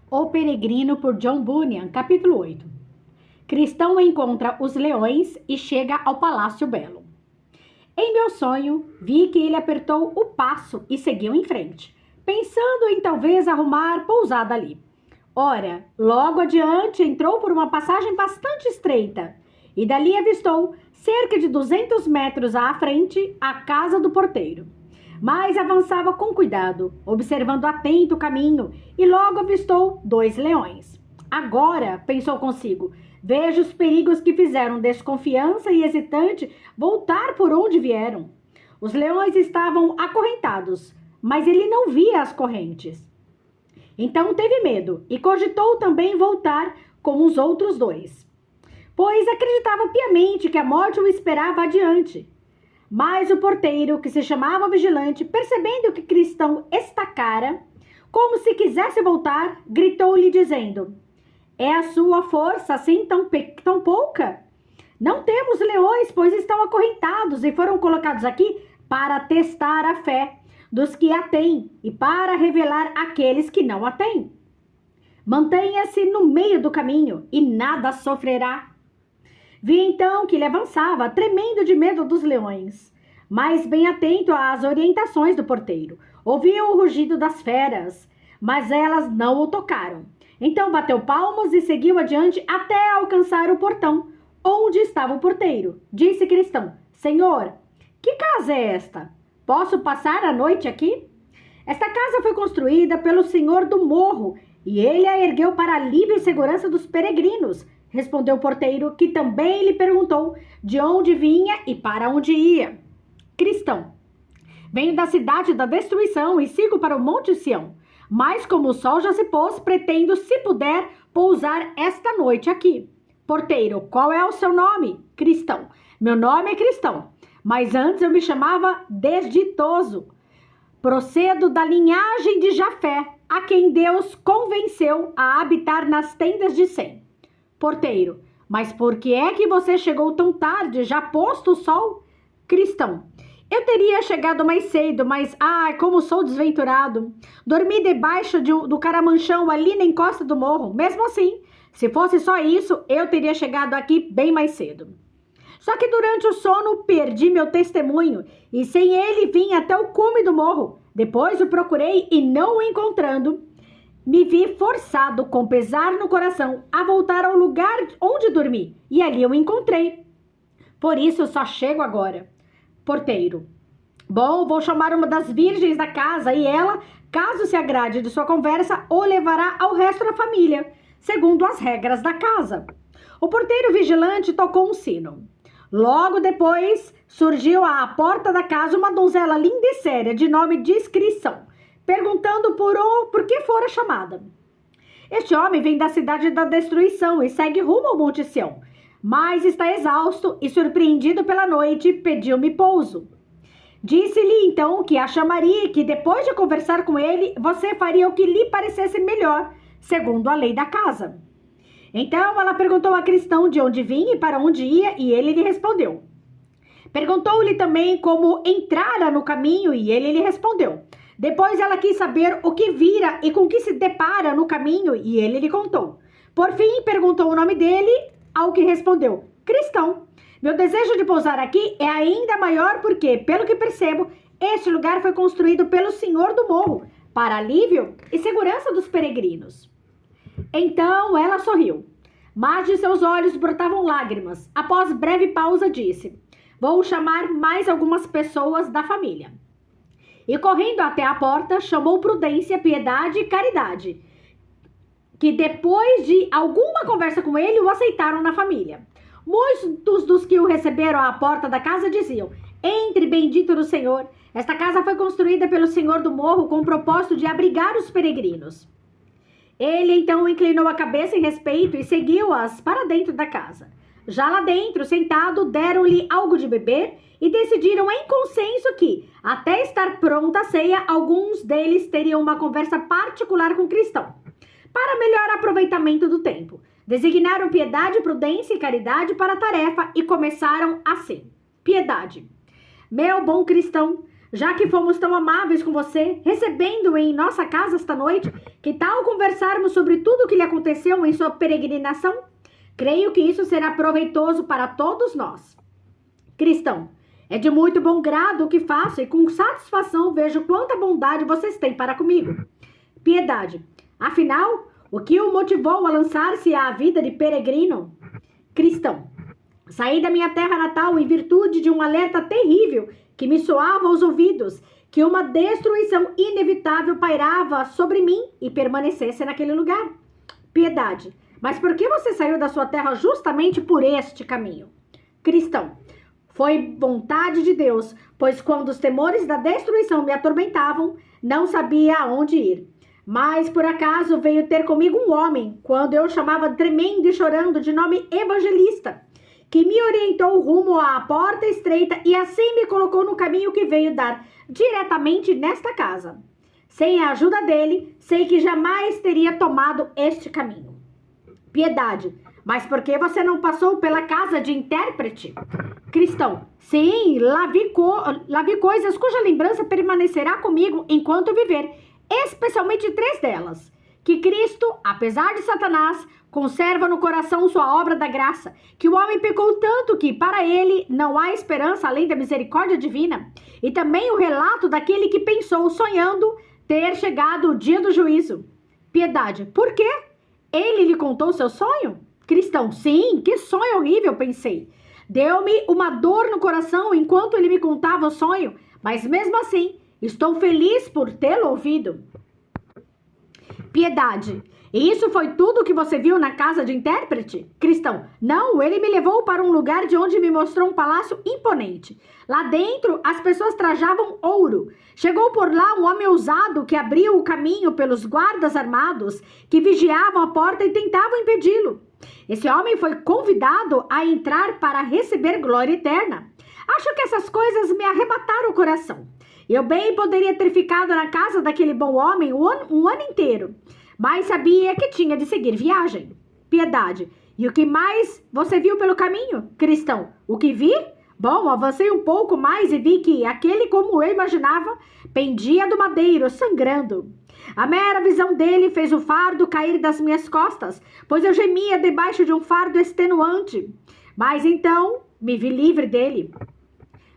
O Peregrino, por John Bunyan, capítulo 8. Cristão encontra os leões e chega ao Palácio Belo. Em meu sonho, vi que ele apertou o passo e seguiu em frente, pensando em talvez arrumar pousada ali. Ora, logo adiante entrou por uma passagem bastante estreita e dali avistou, cerca de 200 metros à frente, a casa do porteiro. Mas avançava com cuidado, observando atento o caminho, e logo avistou 2 leões. Agora, pensou consigo, vejo os perigos que fizeram desconfiança e hesitante voltar por onde vieram. Os leões estavam acorrentados, mas ele não via as correntes. Então teve medo e cogitou também voltar como os outros 2, pois acreditava piamente que a morte o esperava adiante. Mas o porteiro, que se chamava Vigilante, percebendo que Cristão estacara, como se quisesse voltar, gritou-lhe dizendo: "É a sua força assim tão pouca? Não temos leões, pois estão acorrentados e foram colocados aqui para testar a fé dos que a têm e para revelar aqueles que não a têm. Mantenha-se no meio do caminho e nada sofrerá." Vi então que ele avançava, tremendo de medo dos leões, mas bem atento às orientações do porteiro. Ouviu o rugido das feras, mas elas não o tocaram. Então bateu palmas e seguiu adiante até alcançar o portão, onde estava o porteiro. Disse Cristão: "Senhor, que casa é esta? Posso passar a noite aqui?" "Esta casa foi construída pelo senhor do morro e ele a ergueu para alívio e segurança dos peregrinos", respondeu o porteiro, que também lhe perguntou de onde vinha e para onde ia. Cristão: "Venho da cidade da destruição e sigo para o Monte Sião. Mas como o sol já se pôs, pretendo, se puder, pousar esta noite aqui." Porteiro: "Qual é o seu nome?" Cristão: "Meu nome é Cristão, mas antes eu me chamava Desditoso. Procedo da linhagem de Jafé, a quem Deus convenceu a habitar nas tendas de Sem." Porteiro: "Mas por que é que você chegou tão tarde, já posto o sol?" Cristão: "Eu teria chegado mais cedo, mas, como sou desventurado. Dormi debaixo do caramanchão ali na encosta do morro. Mesmo assim, se fosse só isso, eu teria chegado aqui bem mais cedo. Só que durante o sono perdi meu testemunho e sem ele vim até o cume do morro. Depois o procurei e não o encontrando, me vi forçado, com pesar no coração, a voltar ao lugar onde dormi, e ali eu encontrei. Por isso eu só chego agora." Porteiro: "Bom, vou chamar uma das virgens da casa e ela, caso se agrade de sua conversa, o levará ao resto da família, segundo as regras da casa." O porteiro vigilante tocou um sino. Logo depois surgiu à porta da casa uma donzela linda e séria, de nome Discrição, perguntando por que fora chamada. "Este homem vem da cidade da destruição e segue rumo ao Monte Sião, mas está exausto e, surpreendido pela noite, pediu-me pouso. Disse-lhe então que a chamaria e que, depois de conversar com ele, você faria o que lhe parecesse melhor, segundo a lei da casa." Então ela perguntou a Cristão de onde vinha e para onde ia, e ele lhe respondeu. Perguntou-lhe também como entrara no caminho, e ele lhe respondeu. Depois ela quis saber o que vira e com que se depara no caminho, e ele lhe contou. Por fim, perguntou o nome dele, ao que respondeu: "Cristão. Meu desejo de pousar aqui é ainda maior porque, pelo que percebo, este lugar foi construído pelo senhor do morro, para alívio e segurança dos peregrinos." Então ela sorriu, mas de seus olhos brotavam lágrimas. Após breve pausa, disse: "Vou chamar mais algumas pessoas da família." E correndo até a porta, chamou Prudência, Piedade e Caridade, que depois de alguma conversa com ele, o aceitaram na família. Muitos dos que o receberam à porta da casa diziam: "Entre, bendito do Senhor. Esta casa foi construída pelo Senhor do morro com o propósito de abrigar os peregrinos." Ele então inclinou a cabeça em respeito e seguiu-as para dentro da casa. Já lá dentro, sentado, deram-lhe algo de beber e decidiram em consenso que, até estar pronta a ceia, alguns deles teriam uma conversa particular com Cristão, para melhor aproveitamento do tempo. Designaram Piedade, Prudência e Caridade para a tarefa e começaram assim. Piedade: "Meu bom Cristão, já que fomos tão amáveis com você, recebendo-o em nossa casa esta noite, que tal conversarmos sobre tudo o que lhe aconteceu em sua peregrinação? Creio que isso será proveitoso para todos nós. Cristão, é de muito bom grado o que faço e com satisfação vejo quanta bondade vocês têm para comigo. Piedade, afinal, o que o motivou a lançar-se à vida de peregrino? Cristão, saí da minha terra natal em virtude de um alerta terrível que me soava aos ouvidos, que uma destruição inevitável pairava sobre mim e permanecesse naquele lugar. Piedade, mas por que você saiu da sua terra justamente por este caminho? Cristão, foi vontade de Deus, pois quando os temores da destruição me atormentavam, não sabia aonde ir. Mas por acaso veio ter comigo um homem, quando eu chamava tremendo e chorando de nome Evangelista, que me orientou rumo à porta estreita e assim me colocou no caminho que veio dar diretamente nesta casa. Sem a ajuda dele, sei que jamais teria tomado este caminho. Piedade, mas por que você não passou pela casa de intérprete? Cristão, sim, lá vi coisas cuja lembrança permanecerá comigo enquanto viver, especialmente 3 delas. Que Cristo, apesar de Satanás, conserva no coração sua obra da graça, que o homem pecou tanto que para ele não há esperança além da misericórdia divina, e também o relato daquele que pensou, sonhando, ter chegado o dia do juízo. Piedade, por quê? Ele lhe contou seu sonho? Cristão, sim, que sonho horrível, pensei. Deu-me uma dor no coração enquanto ele me contava o sonho, mas mesmo assim, estou feliz por tê-lo ouvido. Piedade, e isso foi tudo que você viu na casa de intérprete? Cristão, não, ele me levou para um lugar de onde me mostrou um palácio imponente. Lá dentro, as pessoas trajavam ouro. Chegou por lá um homem ousado que abriu o caminho pelos guardas armados que vigiavam a porta e tentavam impedi-lo. Esse homem foi convidado a entrar para receber glória eterna. Acho que essas coisas me arrebataram o coração. Eu bem poderia ter ficado na casa daquele bom homem um ano inteiro, mas sabia que tinha de seguir viagem. Piedade, e o que mais você viu pelo caminho? Cristão, o que vi? Bom, avancei um pouco mais e vi que aquele, como eu imaginava, pendia do madeiro, sangrando. A mera visão dele fez o fardo cair das minhas costas, pois eu gemia debaixo de um fardo extenuante. Mas então me vi livre dele.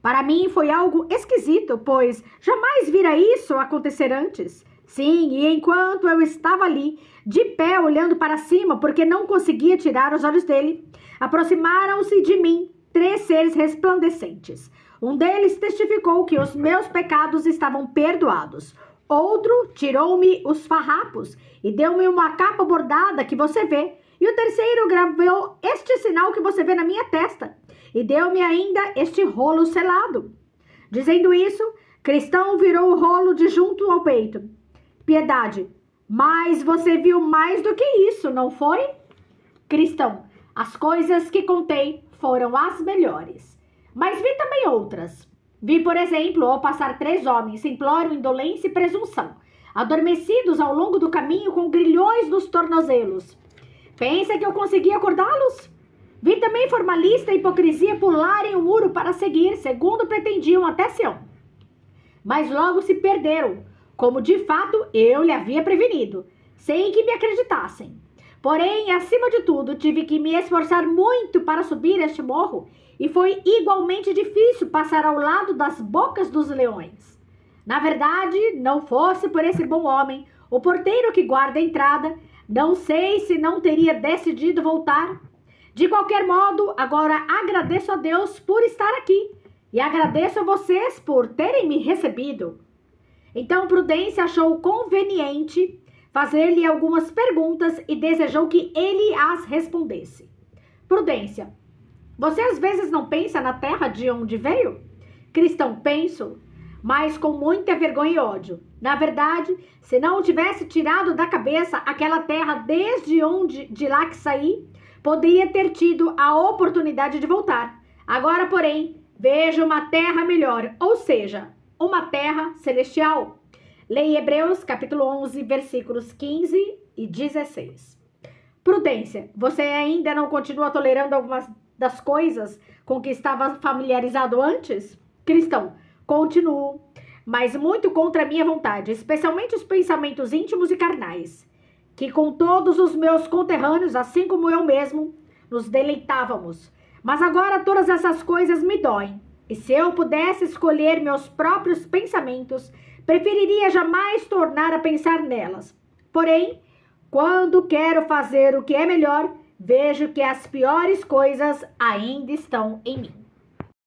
Para mim foi algo esquisito, pois jamais vira isso acontecer antes. Sim, e enquanto eu estava ali, de pé olhando para cima, porque não conseguia tirar os olhos dele, aproximaram-se de mim 3 seres resplandecentes. Um deles testificou que os meus pecados estavam perdoados. Outro tirou-me os farrapos e deu-me uma capa bordada que você vê. E o terceiro gravou este sinal que você vê na minha testa e deu-me ainda este rolo selado. Dizendo isso, Cristão virou o rolo de junto ao peito. Piedade, mas você viu mais do que isso, não foi? Cristão, as coisas que contei foram as melhores, mas vi também outras. Vi, por exemplo, ao passar 3 homens, simplório, indolência e presunção, adormecidos ao longo do caminho com grilhões nos tornozelos. Pensa que eu consegui acordá-los? Vi também formalista e hipocrisia pularem o muro para seguir, segundo pretendiam, até Sião. Mas logo se perderam, como de fato eu lhe havia prevenido, sem que me acreditassem. Porém, acima de tudo, tive que me esforçar muito para subir este morro, e foi igualmente difícil passar ao lado das bocas dos leões. Na verdade, não fosse por esse bom homem, o porteiro que guarda a entrada, não sei se não teria decidido voltar. De qualquer modo, agora agradeço a Deus por estar aqui, e agradeço a vocês por terem me recebido. Então Prudência achou conveniente fazer-lhe algumas perguntas e desejou que ele as respondesse. Prudência, você às vezes não pensa na terra de onde veio? Cristão, penso, mas com muita vergonha e ódio. Na verdade, se não tivesse tirado da cabeça aquela terra desde de lá que saí, poderia ter tido a oportunidade de voltar. Agora, porém, vejo uma terra melhor, ou seja, uma terra celestial. Leia Hebreus, capítulo 11, versículos 15 e 16. Prudência, você ainda não continua tolerando algumas das coisas com que estava familiarizado antes? Cristão, continuo. mas muito contra a minha vontade, especialmente os pensamentos íntimos e carnais, que com todos os meus conterrâneos, assim como eu mesmo, nos deleitávamos. Mas agora todas essas coisas me doem, e se eu pudesse escolher meus próprios pensamentos, preferiria jamais tornar a pensar nelas. Porém, quando quero fazer o que é melhor, vejo que as piores coisas ainda estão em mim.